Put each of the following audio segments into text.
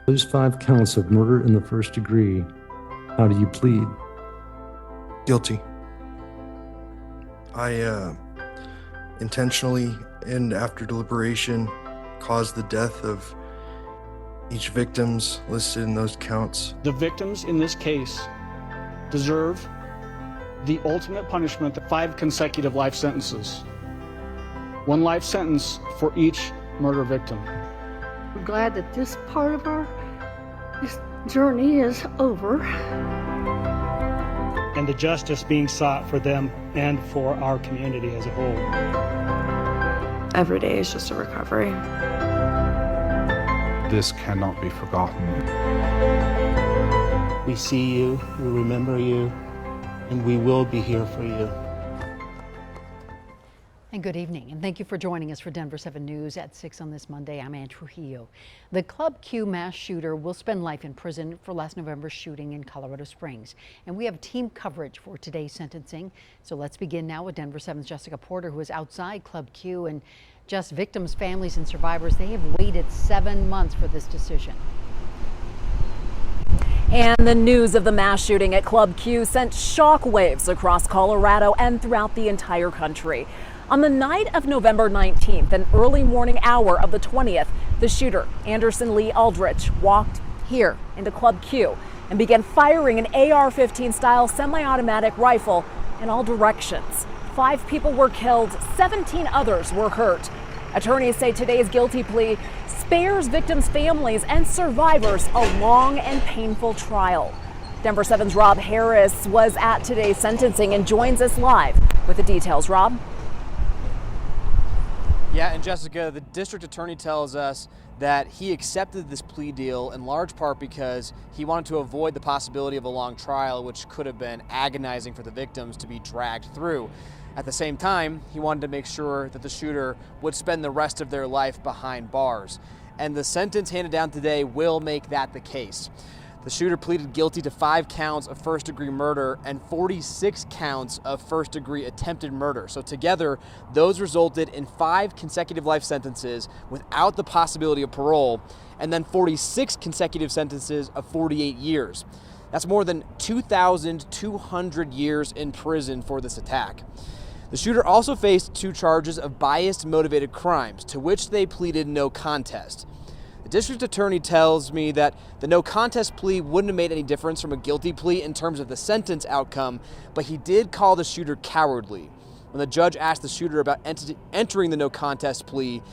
Those 5 counts of murder in the first degree, how do you plead? Guilty. I intentionally and after deliberation caused the death of each victims listed in those counts. The victims in this case deserve the ultimate punishment, 5 consecutive life sentences. 1 life sentence for each murder victim. We're glad that this part of this journey is over. And the justice being sought for them and for our community as a whole. Every day is just a recovery. This cannot be forgotten. We see you, we remember you, and we will be here for you. And good evening, and thank you for joining us for Denver 7 News at 6 on this Monday. I'm Ann Trujillo. The Club Q mass shooter will spend life in prison for last November's shooting in Colorado Springs. And we have team coverage for today's sentencing. So let's begin now with Denver 7's Jessica Porter, who is outside Club Q. And just victims, families, and survivors, they have waited 7 months for this decision. And the news of the mass shooting at Club Q sent shockwaves across Colorado and throughout the entire country. On the night of November 19th, an early morning hour of the 20th, the shooter, Anderson Lee Aldrich, walked here into Club Q and began firing an AR-15 style semi-automatic rifle in all directions. 5 people were killed, 17 others were hurt. Attorneys say today's guilty plea spares victims' families and survivors a long and painful trial. Denver 7's Rob Harris was at today's sentencing and joins us live with the details. Rob? Yeah, and Jessica, the district attorney tells us that he accepted this plea deal in large part because he wanted to avoid the possibility of a long trial, which could have been agonizing for the victims to be dragged through. At the same time, he wanted to make sure that the shooter would spend the rest of their life behind bars. And the sentence handed down today will make that the case. The shooter pleaded guilty to 5 counts of first-degree murder and 46 counts of first-degree attempted murder. So together, those resulted in 5 consecutive life sentences without the possibility of parole, and then 46 consecutive sentences of 48 years. That's more than 2,200 years in prison for this attack. The shooter also faced 2 charges of bias-motivated crimes, to which they pleaded no contest. The district attorney tells me that the no contest plea wouldn't have made any difference from a guilty plea in terms of the sentence outcome, but he did call the shooter cowardly. When the judge asked the shooter about entering the no contest plea,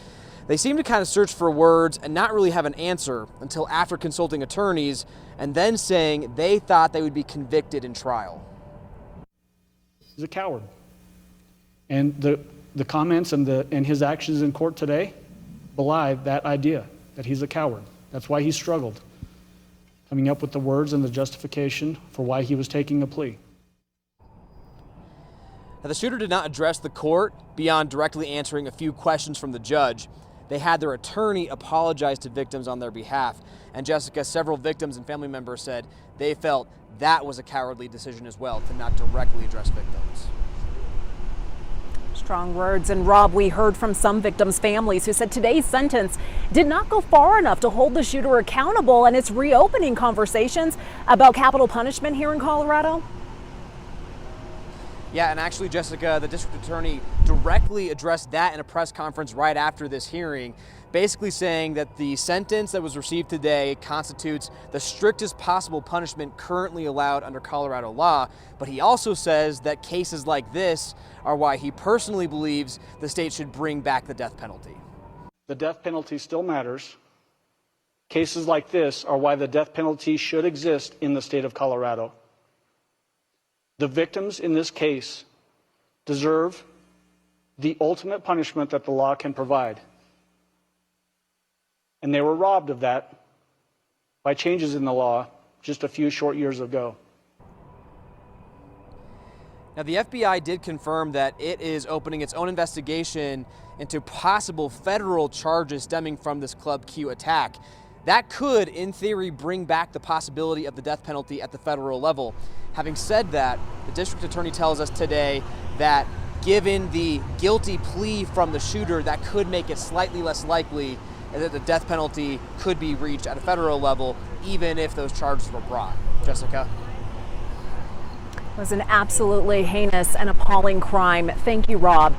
they seemed to kind of search for words and not really have an answer until after consulting attorneys and then saying they thought they would be convicted in trial. He's a coward. And the comments and his actions in court today belie that idea, that he's a coward. That's why he struggled, coming up with the words and the justification for why he was taking a plea. Now, the shooter did not address the court beyond directly answering a few questions from the judge. They had their attorney apologize to victims on their behalf. And Jessica, several victims and family members said they felt that was a cowardly decision as well, to not directly address victims. Strong words. And Rob, we heard from some victims' families who said today's sentence did not go far enough to hold the shooter accountable, and it's reopening conversations about capital punishment here in Colorado. Yeah, and actually, Jessica, the district attorney directly addressed that in a press conference right after this hearing, basically saying that the sentence that was received today constitutes the strictest possible punishment currently allowed under Colorado law. But he also says that cases like this are why he personally believes the state should bring back the death penalty. The death penalty still matters. Cases like this are why the death penalty should exist in the state of Colorado. The victims in this case deserve the ultimate punishment that the law can provide. And they were robbed of that by changes in the law just a few short years ago. Now, the FBI did confirm that it is opening its own investigation into possible federal charges stemming from this Club Q attack. That could, in theory, bring back the possibility of the death penalty at the federal level. Having said that, the district attorney tells us today that given the guilty plea from the shooter, that could make it slightly less likely and that the death penalty could be reached at a federal level, even if those charges were brought. Jessica? It was an absolutely heinous and appalling crime. Thank you, Rob.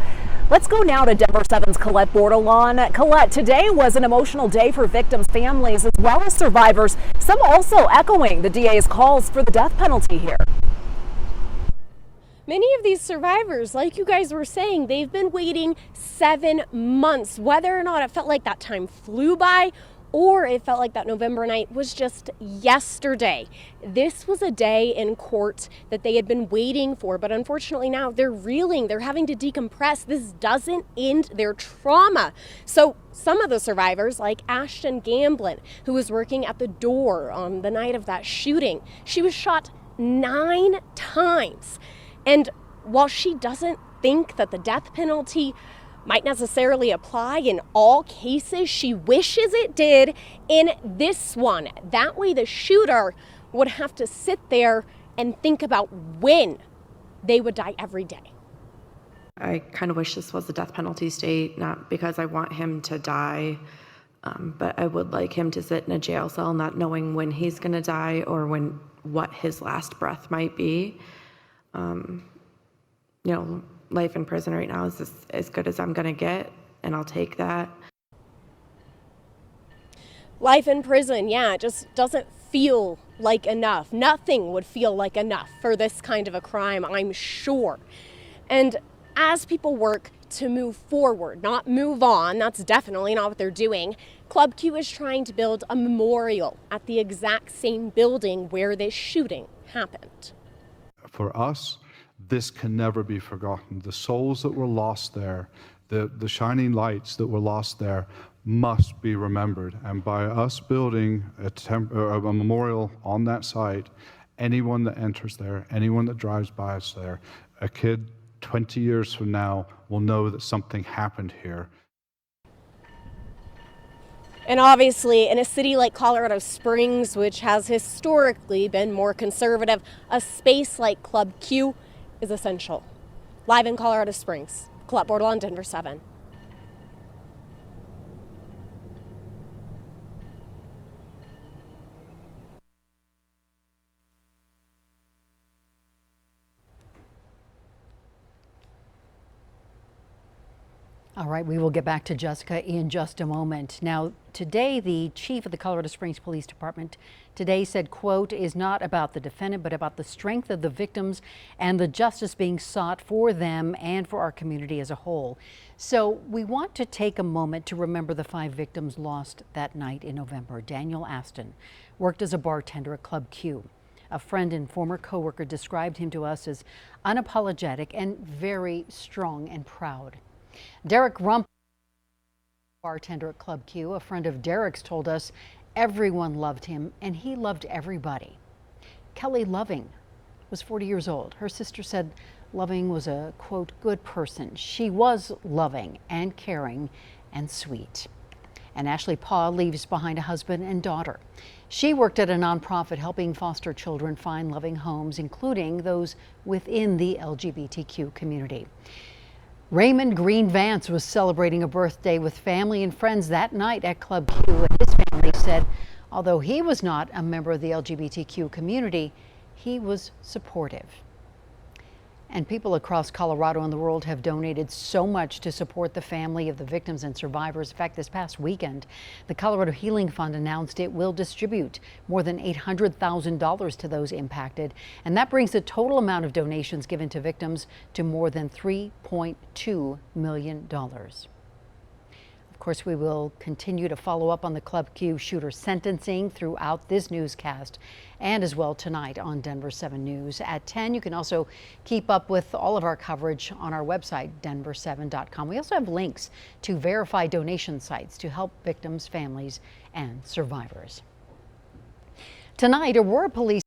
Let's go now to Denver 7's Colette Bordelon. Colette, today was an emotional day for victims' families as well as survivors, some also echoing the DA's calls for the death penalty here. Many of these survivors, like you guys were saying, they've been waiting 7 months. Whether or not it felt like that time flew by or it felt like that November night was just yesterday. This was a day in court that they had been waiting for, but unfortunately now they're reeling. They're having to decompress. This doesn't end their trauma. So some of the survivors, like Ashton Gamblin, who was working at the door on the night of that shooting, she was shot 9 times. And while she doesn't think that the death penalty might necessarily apply in all cases, she wishes it did in this one. That way the shooter would have to sit there and think about when they would die every day. I kind of wish this was a death penalty state, not because I want him to die, but I would like him to sit in a jail cell not knowing when he's going to die or what his last breath might be. Life in prison right now is as good as I'm going to get, and I'll take that. Life in prison, yeah, it just doesn't feel like enough. Nothing would feel like enough for this kind of a crime, I'm sure. And as people work to move forward, not move on, that's definitely not what they're doing, Club Q is trying to build a memorial at the exact same building where this shooting happened. For us, this can never be forgotten. The souls that were lost there, the shining lights that were lost there must be remembered. And by us building a memorial on that site, anyone that enters there, anyone that drives by us there, a kid 20 years from now will know that something happened here. And obviously, in a city like Colorado Springs, which has historically been more conservative, a space like Club Q is essential. Live in Colorado Springs, Colette Bordelon, Denver 7. All right, we will get back to Jessica in just a moment. Now, today, the chief of the Colorado Springs Police Department today said, quote, is not about the defendant, but about the strength of the victims and the justice being sought for them and for our community as a whole. So we want to take a moment to remember the 5 victims lost that night in November. Daniel Aston worked as a bartender at Club Q. A friend and former coworker described him to us as unapologetic and very strong and proud. Derek Rump, bartender at Club Q, a friend of Derek's, told us everyone loved him and he loved everybody. Kelly Loving was 40 years old. Her sister said Loving was a, quote, good person. She was loving and caring and sweet. And Ashley Paw leaves behind a husband and daughter. She worked at a nonprofit helping foster children find loving homes, including those within the LGBTQ community. Raymond Green Vance was celebrating a birthday with family and friends that night at Club Q, and his family said although he was not a member of the LGBTQ community, he was supportive. And people across Colorado and the world have donated so much to support the family of the victims and survivors. In fact, this past weekend, the Colorado Healing Fund announced it will distribute more than $800,000 to those impacted. And that brings the total amount of donations given to victims to more than $3.2 million. Of course, we will continue to follow up on the Club Q shooter sentencing throughout this newscast and as well tonight on Denver 7 News at 10. You can also keep up with all of our coverage on our website, denver7.com. We also have links to verified donation sites to help victims, families, and survivors. Tonight, Aurora police